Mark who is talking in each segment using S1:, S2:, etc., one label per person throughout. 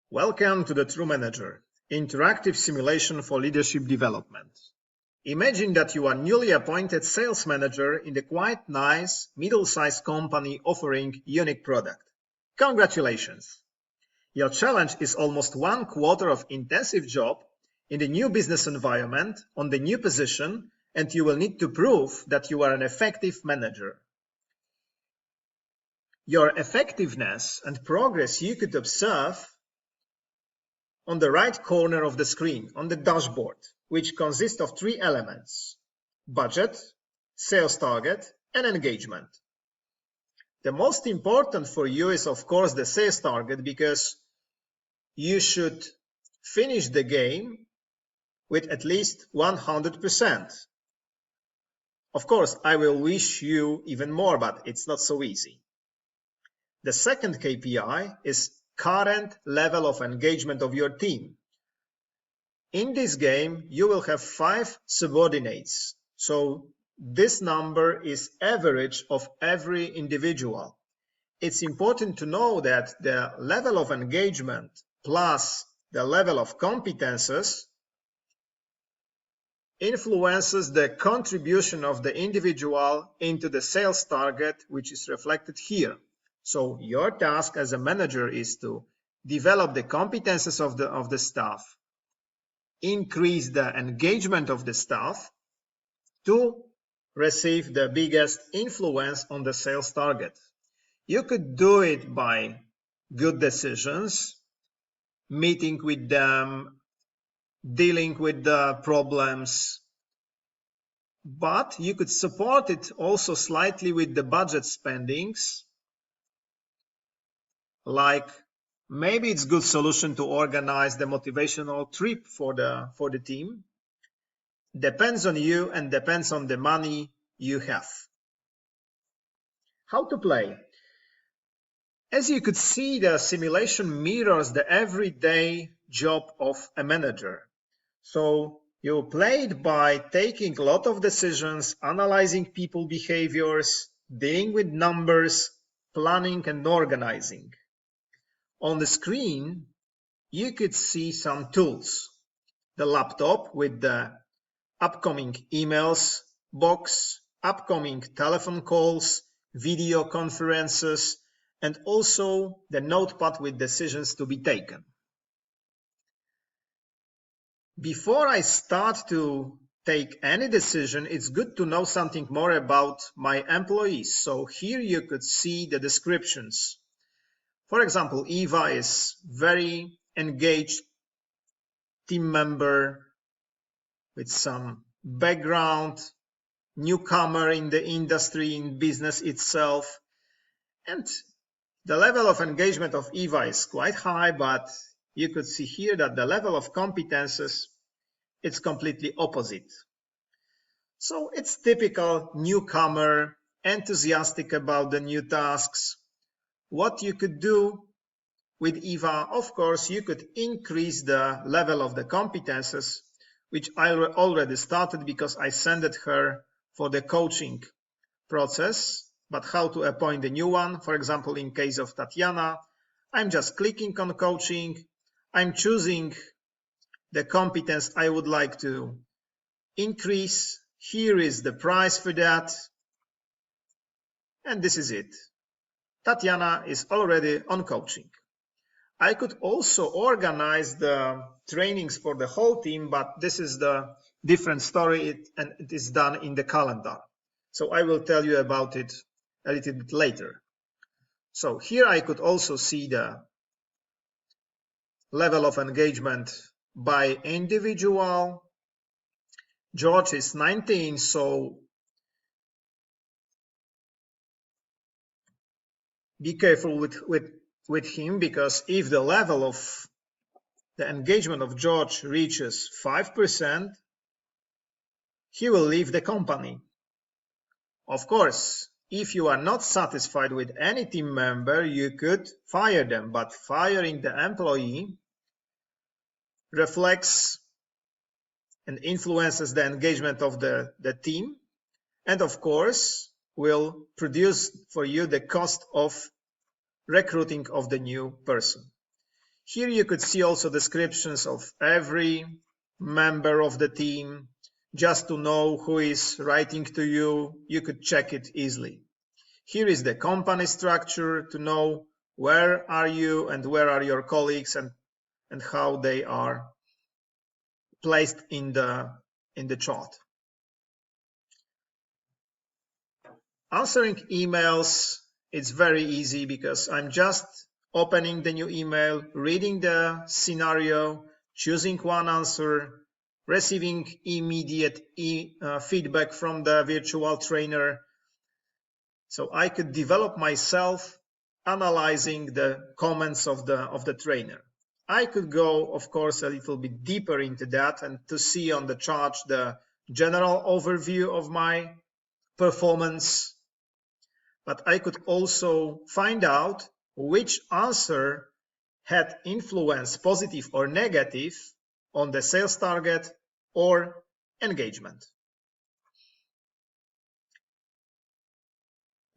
S1: Welcome to the True Manager, interactive simulation for leadership development. Imagine that you are newly appointed sales manager in a quite nice middle-sized company offering unique product. Congratulations! Your challenge is almost 1/4 of intensive job in the new business environment on the new position, and you will need to prove that you are an effective manager. Your effectiveness and progress you could observe on the right corner of the screen, on the dashboard, which consists of 3 elements: budget, sales target, and engagement. The most important for you is, of course, the sales target, because you should finish the game with at least 100%. Of course, I will wish you even more, but it's not so easy. The second KPI is current level of engagement of your team. In this game, you will have 5 subordinates. So this number is average of every individual. It's important to know that the level of engagement plus the level of competences influences the contribution of the individual into the sales target, which is reflected here. So your task as a manager is to develop the competences of the staff, increase the engagement of the staff to receive the biggest influence on the sales target. You could do it by good decisions, meeting with them, dealing with the problems, but you could support it also slightly with the budget spendings. Like maybe it's a good solution to organize the motivational trip for the team. Depends on you and depends on the money you have. How to play? As you could see, the simulation mirrors the everyday job of a manager. So you play it by taking a lot of decisions, analyzing people behaviors, dealing with numbers, planning and organizing. On the screen, you could see some tools. The laptop with the upcoming emails box, upcoming telephone calls, video conferences, and also the notepad with decisions to be taken. Before I start to take any decision, it's good to know something more about my employees. So here you could see the descriptions. For example, Eva is very engaged team member with some background, newcomer in the industry, in business itself. And the level of engagement of Eva is quite high, but you could see here that the level of competences, it's completely opposite. So it's typical newcomer, enthusiastic about the new tasks. What you could do with Eva, of course, you could increase the level of the competences, which I already started because I sent her for the coaching process. But how to appoint a new one? For example, in case of Tatiana, I'm just clicking on coaching. I'm choosing the competence I would like to increase. Here is the price for that. And this is it. Tatiana is already on coaching. I could also organize the trainings for the whole team, but this is the different story, and it is done in the calendar. So I will tell you about it a little bit later. So here I could also see the level of engagement by individual. George is 19, so be careful with him, because if the level of the engagement of George reaches 5%, he will leave the company. Of course, if you are not satisfied with any team member, you could fire them, but firing the employee reflects and influences the engagement of the team, and of course will produce for you the cost of recruiting of the new person. Here you could see also descriptions of every member of the team, just to know who is writing to you. You could check it easily. Here is the company structure to know where are you and where are your colleagues and how they are placed in the chart. Answering emails, it's very easy because I'm just opening the new email, reading the scenario, choosing one answer, receiving immediate feedback from the virtual trainer. So I could develop myself analyzing the comments of the trainer. I could go, of course, a little bit deeper into that and to see on the chart the general overview of my performance. But I could also find out which answer had influence, positive or negative, on the sales target or engagement.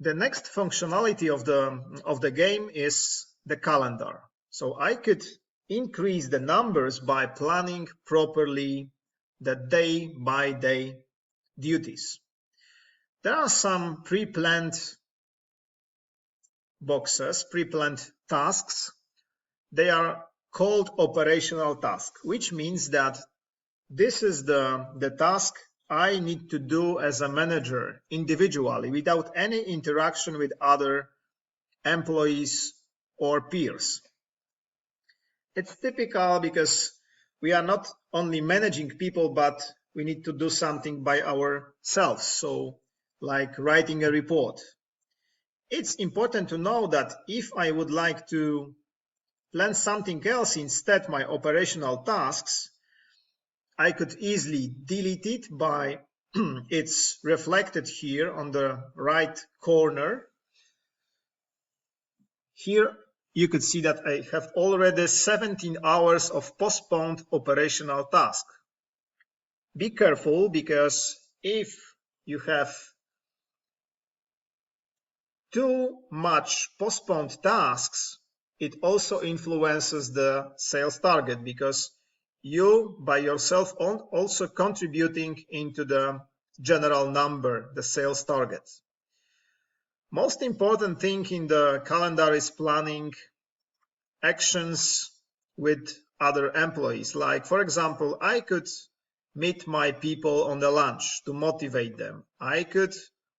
S1: The next functionality of the game is the calendar. So I could increase the numbers by planning properly the day-by-day duties. There are some pre-planned boxes, pre-planned tasks. They are called operational tasks, which means that this is the task I need to do as a manager individually without any interaction with other employees or peers. It's typical because we are not only managing people, but we need to do something by ourselves. So like writing a report. It's important to know that if I would like to plan something else instead my operational tasks, I could easily delete it by it's reflected here on the right corner. Here you could see that I have already 17 hours of postponed operational task. Be careful, because if you have too much postponed tasks, it also influences the sales target, because you by yourself also contributing into the general number, the sales target. Most important thing in the calendar is planning actions with other employees. Like, for example, I could meet my people on the lunch to motivate them. I could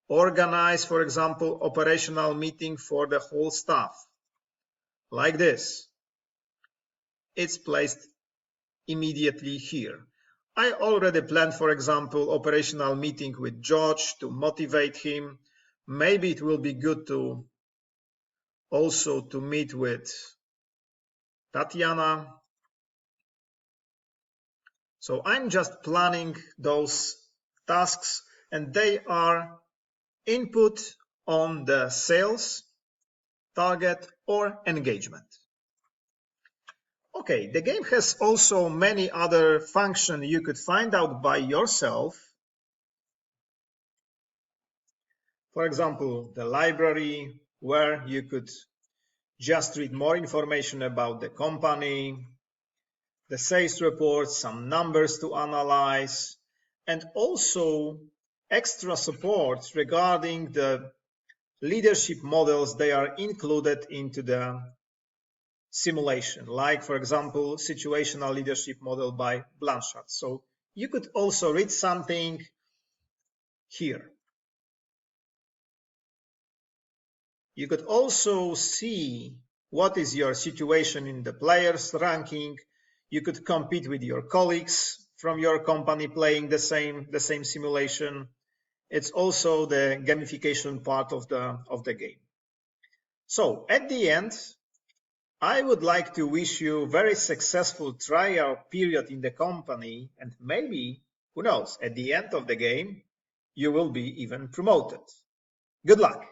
S1: organize, for example, operational meeting for the whole staff, like this. It's placed immediately here. I already planned, for example, operational meeting with George to motivate him. Maybe it will be good to also to meet with Tatiana. So I'm just planning those tasks, and they are input on the sales target or engagement. Okay, the game has also many other functions you could find out by yourself. For example, the library, where you could just read more information about the company, the sales report, some numbers to analyze, and also extra support regarding the leadership models. They are included into the simulation, like, for example, situational leadership model by Blanchard. So you could also read something here. You could also see what is your situation in the players ranking. You could compete with your colleagues from your company playing the same simulation. It's also the gamification part of the game. So at the end, I would like to wish you a very successful trial period in the company, and maybe, who knows, at the end of the game, you will be even promoted. Good luck.